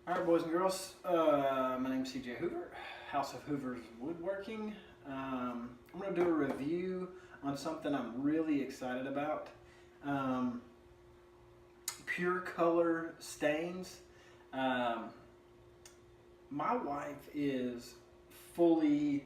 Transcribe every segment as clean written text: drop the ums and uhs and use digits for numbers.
All right, boys and girls, my name is CJ Hoover, House of Hoover's Woodworking. I'm going to do a review on something I'm really excited about. Pure Color stains. My wife is fully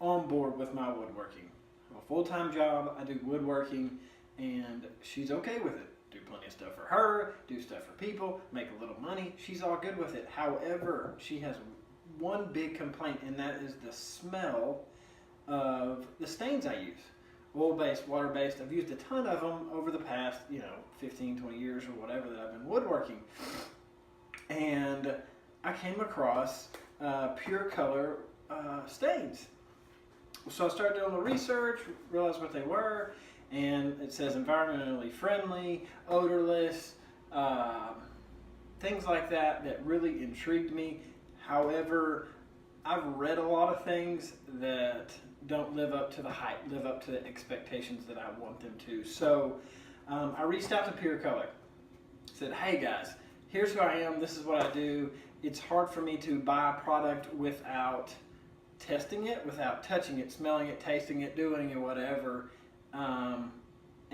on board with my woodworking. I have a full-time job, I do woodworking, and she's okay with it. Do plenty of stuff for her, do stuff for people, make a little money. She's all good with it. However, she has one big complaint, and that is the smell of the stains I use. Oil-based, water-based. I've used a ton of them over the past, 15, 20 years or whatever that I've been woodworking. And I came across Pure Color stains. So I started doing the research, realized what they were, and it says environmentally friendly, odorless, things like that that really intrigued me. However, I've read a lot of things that don't live up to the hype, live up to the expectations that I want them to. So I reached out to Pure Color, said, hey guys, here's who I am, this is what I do. It's hard for me to buy a product without testing it, without touching it, smelling it, tasting it, doing it, whatever.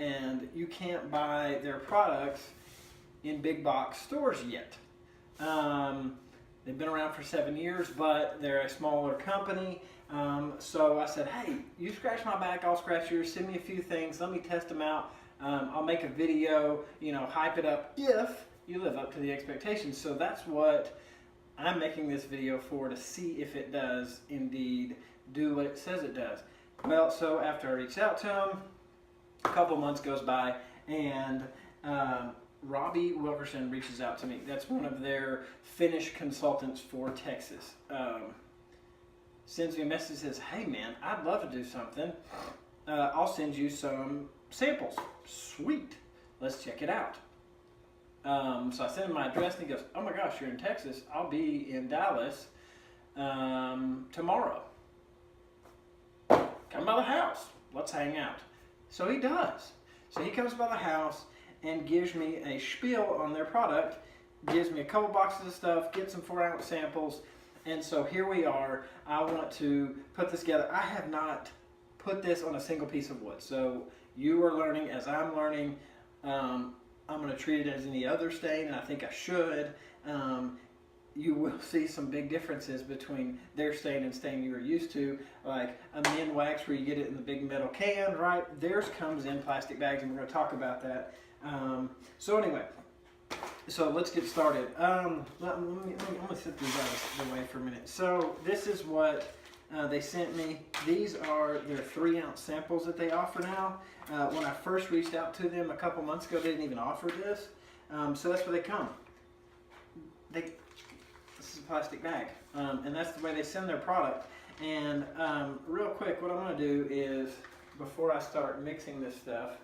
And you can't buy their products in big box stores yet. They've been around for 7 years, but they're a smaller company. So I said, hey, you scratch my back, I'll scratch yours, send me a few things, let me test them out. I'll make a video, hype it up if you live up to the expectations. So that's what I'm making this video for, to see if it does indeed do what it says it does. Well, so after I reached out to them, a couple months goes by, and Robbie Wilkerson reaches out to me. That's one of their Finnish consultants for Texas. Sends me a message, says, hey man, I'd love to do something. I'll send you some samples. Sweet, let's check it out. So I sent him my address, and he goes, oh my gosh, you're in Texas. I'll be in Dallas tomorrow. Come by the house, let's hang out. So he does. So he comes by the house and gives me a spiel on their product, gives me a couple boxes of stuff, gets some 4-ounce samples, and so here we are. I want to put this together. I have not put this on a single piece of wood, so you are learning as I'm learning. I'm going to treat it as any other stain, and I think I should. You will see some big differences between their stain and stain you are used to, like a Minwax where you get it in the big metal can, right? Theirs comes in plastic bags, and we're going to talk about that. So anyway, so let's get started. I'm going to set these out of the way for a minute. So this is what they sent me. These are their 3-ounce samples that they offer now. When I first reached out to them a couple months ago, they didn't even offer this. So that's where they come. This is a plastic bag, and that's the way they send their product. And real quick, what I'm going to do is, before I start mixing this stuff,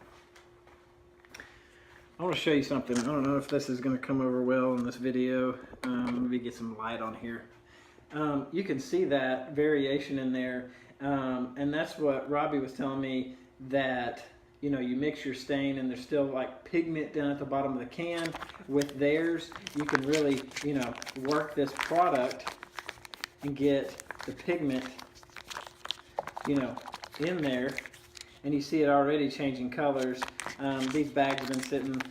I want to show you something. I don't know if this is going to come over well in this video. Let me get some light on here. You can see that variation in there, and that's what Robbie was telling me, that you mix your stain and there's still like pigment down at the bottom of the can. With theirs, you can really work this product and get the pigment in there, and you see it already changing colors. These bags have been sitting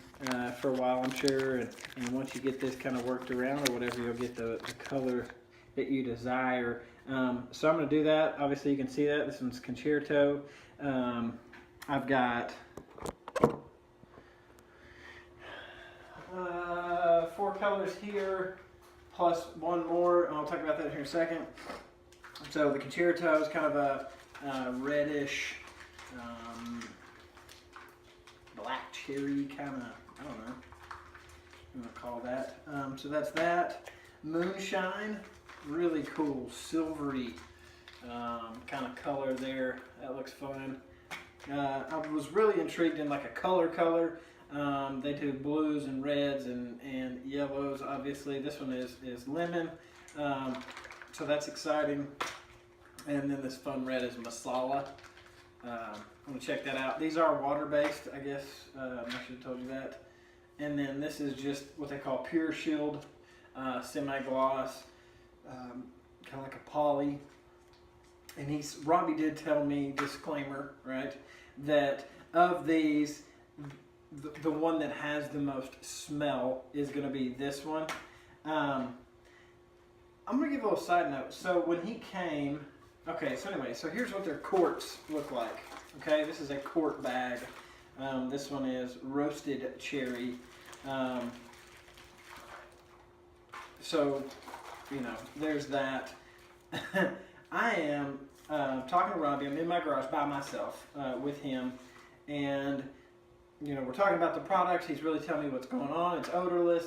for a while, I'm sure, and once you get this kind of worked around or whatever, you'll get the color that you desire. So I'm going to do that. Obviously you can see that this one's Concerto. I've got 4 colors here plus one more, and I'll talk about that here in a second. So the Concerto is kind of a reddish black cherry kind of, I don't know what I'm going to call that. So that's that. Moonshine, really cool silvery kind of color there. That looks fun. I was really intrigued in like a color. They do blues and reds and yellows. Obviously this one is lemon, so that's exciting. And then this fun red is masala. I'm gonna check that out. These are water based, I guess. I should have told you that. And then this is just what they call Pure Shield semi-gloss, kind of like a poly. And Robbie did tell me, disclaimer, right, that of these, the one that has the most smell is going to be this one. I'm going to give a little side note. So when he came, okay, so anyway, so here's what their quarts look like. Okay, this is a quart bag. This one is roasted cherry. So, you know, there's that. I am talking to Robbie. I'm in my garage by myself with him, and you know, we're talking about the products. He's really telling me what's going on. It's odorless.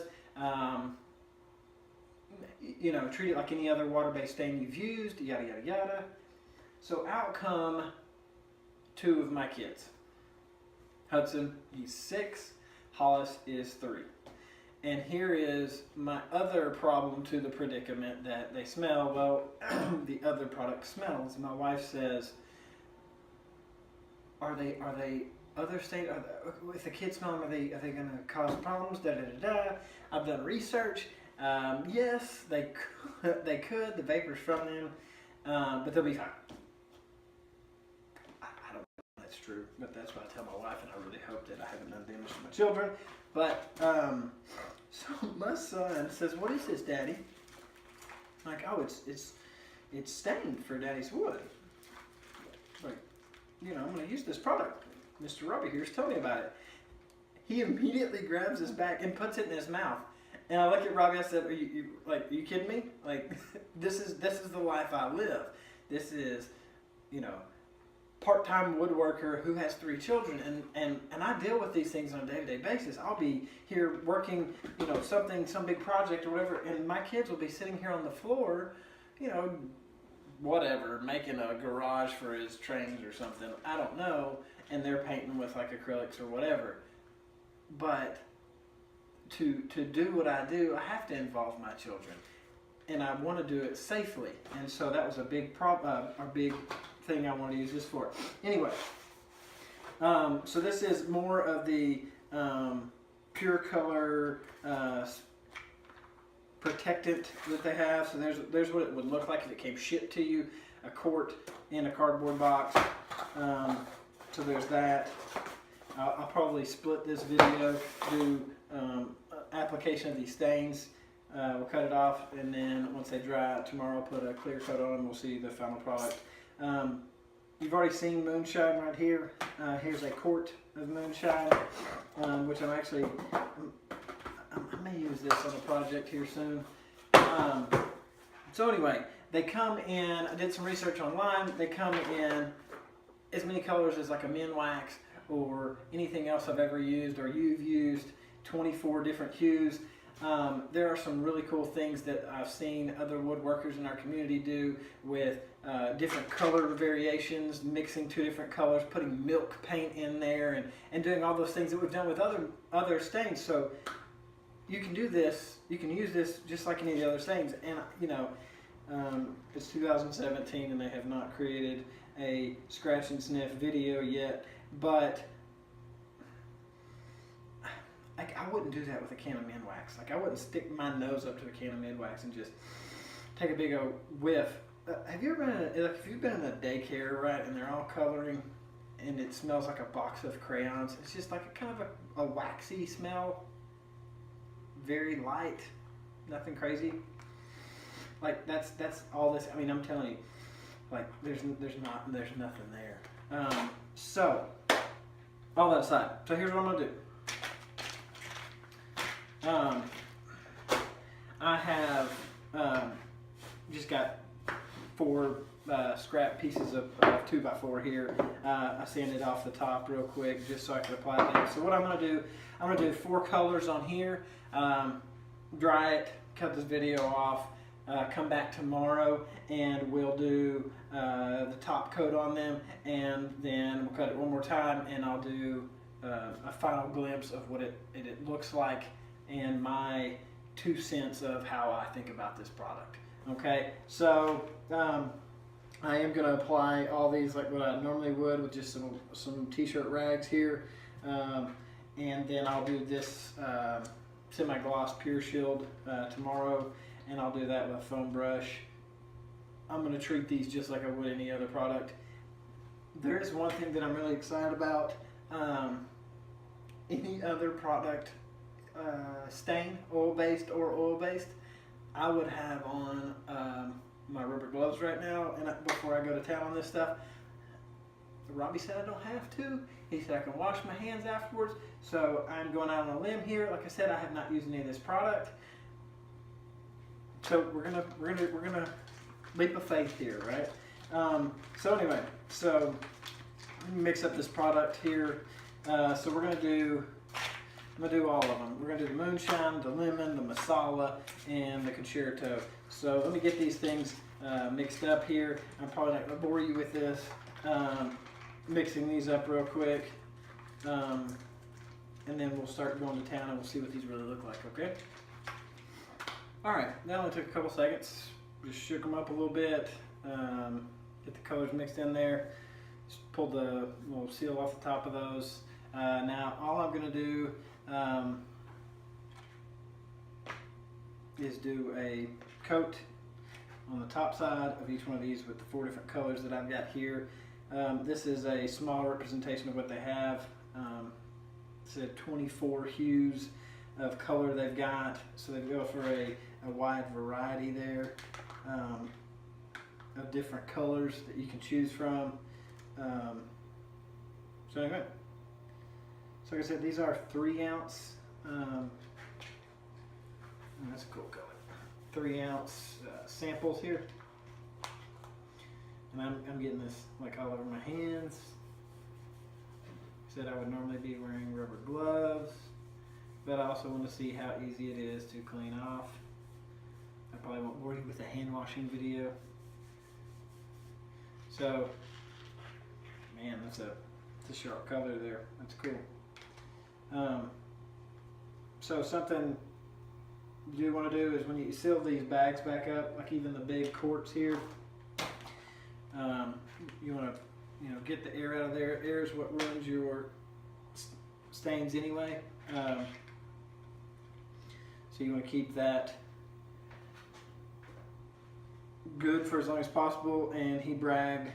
You know, treat it like any other water-based stain you've used. Yada yada yada. So out come two of my kids. Hudson, he's 6. Hollis is 3. And here is my other problem to the predicament that they smell. Well, the other product smells. My wife says, are they other state? If the kids smell them, are they going to cause problems? Da da da da. I've done research. Yes, they could. The vapors from them, but they'll be fine. I don't know if that's true, but that's what I tell my wife, and I really hope that I haven't done damage to my children. But so my son says, "What is this, Daddy?" I'm like, "Oh, it's stained for Daddy's wood." Like, you know, I'm going to use this product. Mr. Robbie here's telling me about it. He immediately grabs his bag and puts it in his mouth. And I look at Robbie. I said, "Are you kidding me? Like, this is the life I live. This is, you know, part-time woodworker who has 3 children, and I deal with these things on a day-to-day basis. I'll be here working, you know, some big project or whatever, and my kids will be sitting here on the floor, you know, whatever, making a garage for his trains or something. I don't know, and they're painting with like acrylics or whatever. But to do what I do, I have to involve my children, and I want to do it safely. And so that was a big thing I want to use this for. Anyway, so this is more of the Pure Color protectant that they have. So there's what it would look like if it came shipped to you, a quart in a cardboard box. So there's that. I'll probably split this video, do application of these stains. We'll cut it off, and then once they dry tomorrow, I'll put a clear coat on, and we'll see the final product. You've already seen moonshine right here. Here's a quart of moonshine, which I may use this on a project here soon. So anyway, they come in, I did some research online, they come in as many colors as like a Minwax or anything else I've ever used or you've used, 24 different hues. There are some really cool things that I've seen other woodworkers in our community do with different color variations, mixing 2 different colors, putting milk paint in there, and doing all those things that we've done with other stains. So you can do this, you can use this just like any of the other stains. And you know, it's 2017 and they have not created a scratch and sniff video yet, but I wouldn't do that with a can of Minwax. Like, I wouldn't stick my nose up to a can of Minwax and just take a big old whiff. Have you ever been if you've been in a daycare, right, and they're all coloring and it smells like a box of crayons? It's just like a kind of a waxy smell, very light, nothing crazy. Like that's all this. I mean, I'm telling you, like there's nothing there. So all that aside, so here's what I'm gonna do. I have just got 4 scrap pieces of 2x4 here. I sanded off the top real quick just so I could apply that. So what I'm going to do, I'm going to do 4 colors on here, dry it, cut this video off, come back tomorrow, and we'll do the top coat on them, and then we'll cut it one more time, and I'll do a final glimpse of what it looks like and my 2 cents of how I think about this product. Okay, so I am going to apply all these like what I normally would with just some t-shirt rags here, and then I'll do this semi-gloss Pure Shield tomorrow, and I'll do that with a foam brush. I'm going to treat these just like I would any other product. There is one thing that I'm really excited about. Any other product, stain, oil-based or oil-based, I would have on my rubber gloves right now, and before I go to town on this stuff. Robbie said I don't have to. He said I can wash my hands afterwards. So I'm going out on a limb here. Like I said, I have not used any of this product. So we're gonna leap of faith here, right? So anyway, so let me mix up this product here. So I'm gonna do all of them. We're gonna do the moonshine, the lemon, the masala, and the concerto. So let me get these things mixed up here. I'm probably not gonna bore you with this. Mixing these up real quick, and then we'll start going to town and we'll see what these really look like, okay? Alright, that only took a couple seconds. Just shook them up a little bit, get the colors mixed in there, just pulled the little seal off the top of those. Now all I'm going to do is do a coat on the top side of each one of these with the 4 different colors that I've got here. This is a small representation of what they have. It's 24 hues of color they've got, so they go for a wide variety there of different colors that you can choose from. So anyway, so like I said, these are 3 ounce. That's a cool color. 3 ounce samples here. And I'm getting this like all over my hands. Said I would normally be wearing rubber gloves, but I also want to see how easy it is to clean off. I probably won't bore you with a hand washing video. So, man, that's a sharp color there. That's cool. So something you do want to do is when you seal these bags back up, like even the big quarts here, you want to, get the air out of there. Air is what ruins your stains anyway. So you want to keep that good for as long as possible. And he bragged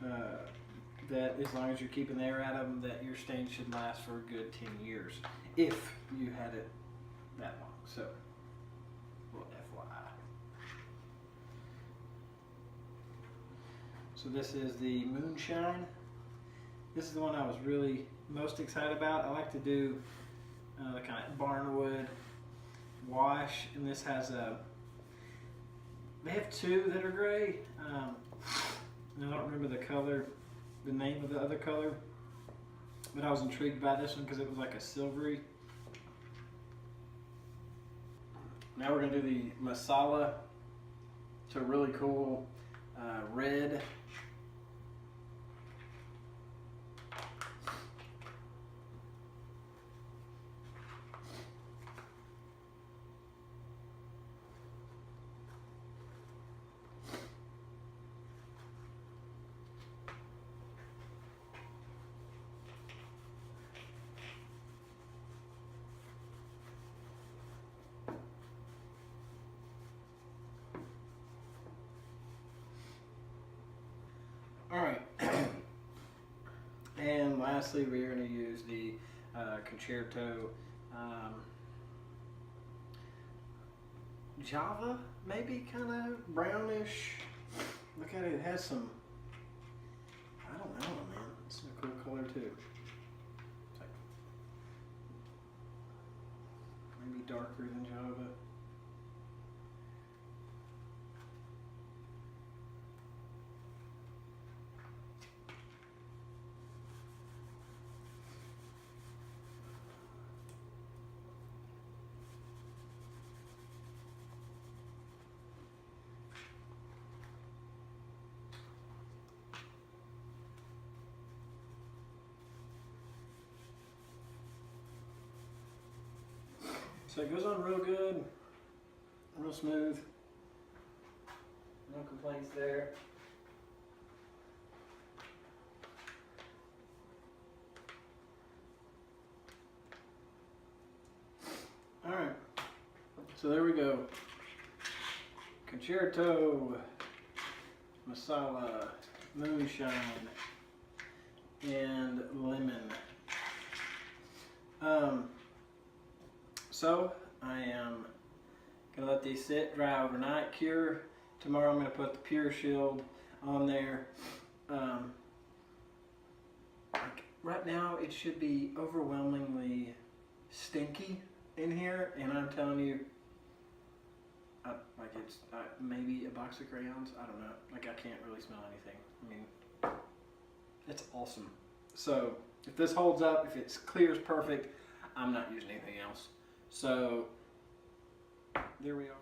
that as long as you're keeping the air out of them, that your stains should last for a good 10 years if you had it that long. So, well, FYI. So this is the moonshine. This is the one I was really most excited about. I like to do the kind of barnwood wash, and this has they have 2 that are gray. I don't remember the color, the name of the other color, but I was intrigued by this one because it was like a silvery. Now we're going to do the masala. It's a really cool red. Alright, and lastly we're going to use the Concerto Java, maybe kind of brownish. Look at it, it has some, I don't know, man, it's a cool color too. It's like maybe darker than Java. So it goes on real good, real smooth, no complaints there. So there we go. Concerto, Masala, Moonshine, and Lemon. So I am gonna let these sit, dry overnight, cure. Tomorrow I'm gonna put the Pure Shield on there. Like right now it should be overwhelmingly stinky in here, and I'm telling you, like it's maybe a box of crayons. I don't know. Like I can't really smell anything. I mean, it's awesome. So if this holds up, if it's clear as perfect, I'm not using anything else. So there we are.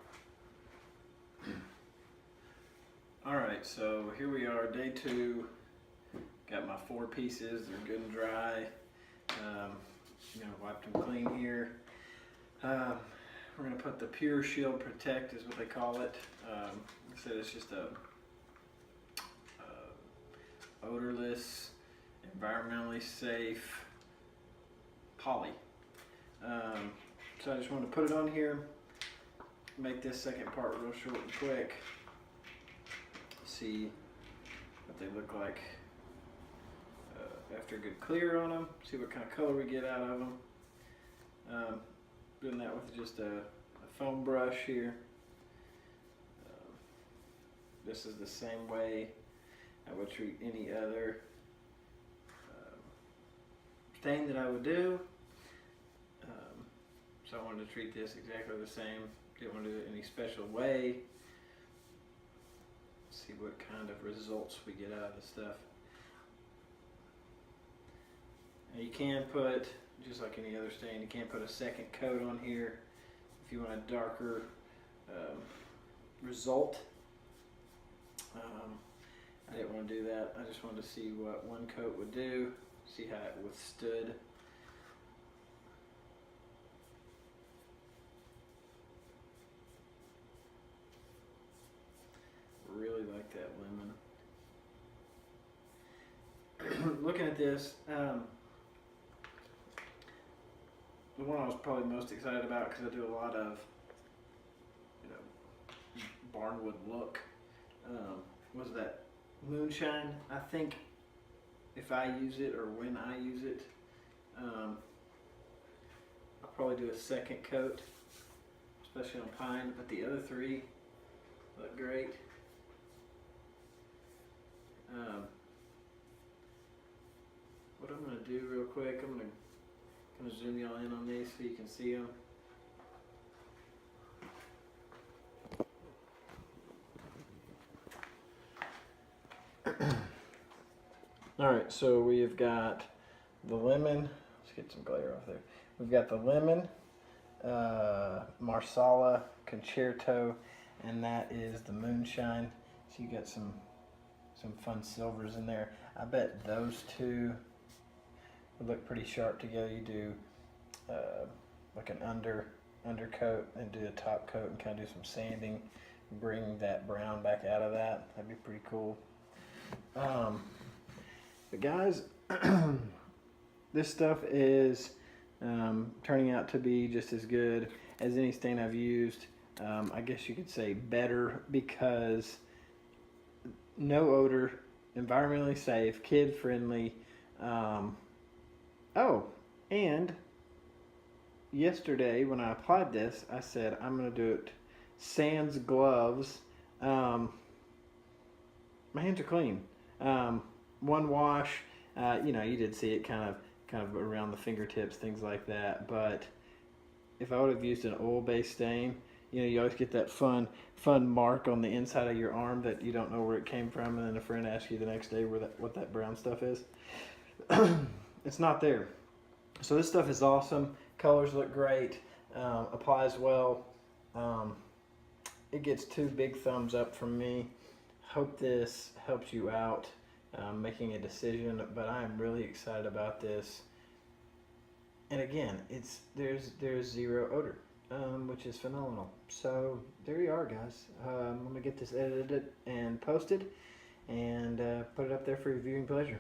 All right, so here we are, day 2. Got my 4 pieces. They're good and dry. Wiped them clean here. We're gonna put the Pure Shield Protect is what they call it. Like I said, it's just a odorless, environmentally safe poly. So I just wanted to put it on here, make this second part real short and quick. See what they look like after a good clear on them. See what kind of color we get out of them. Doing that with just a foam brush here. This is the same way I would treat any other stain that I would do. So I wanted to treat this exactly the same. Didn't want to do it any special way. See what kind of results we get out of the stuff. Now you can put, just like any other stain, you can put a second coat on here if you want a darker result. I didn't want to do that. I just wanted to see what one coat would do, see how it withstood. Really like that lemon. Looking at this, the one I was probably most excited about, because I do a lot of, barnwood look, was that Moonshine. I think if I use it, or when I use it, I'll probably do a second coat, especially on pine, but the other 3 look great. What I'm going to do real quick, I'm going to zoom y'all in on these so you can see them. Alright, so we've got the lemon. Let's get some glare off there. We've got the lemon, Marsala, Concerto, and that is the Moonshine. So you got some fun silvers in there. I bet those 2 would look pretty sharp together. You do like an undercoat and do a top coat and kind of do some sanding, bring that brown back out of that. That'd be pretty cool. But guys, this stuff is turning out to be just as good as any stain I've used. I guess you could say better, because no odor, environmentally safe, kid friendly. Oh, and yesterday when I applied this, I said I'm going to do it sans gloves. My hands are clean. One wash, you did see it kind of around the fingertips, things like that. But if I would have used an oil-based stain, you always get that fun mark on the inside of your arm that you don't know where it came from, and then a friend asks you the next day what that brown stuff is. It's not there. So this stuff is awesome. Colors look great. Applies well. It gets 2 big thumbs up from me. Hope this helps you out making a decision, but I am really excited about this. And again, there's 0 odor, which is phenomenal. So there you are, guys. I'm gonna get this edited and posted, and put it up there for your viewing pleasure.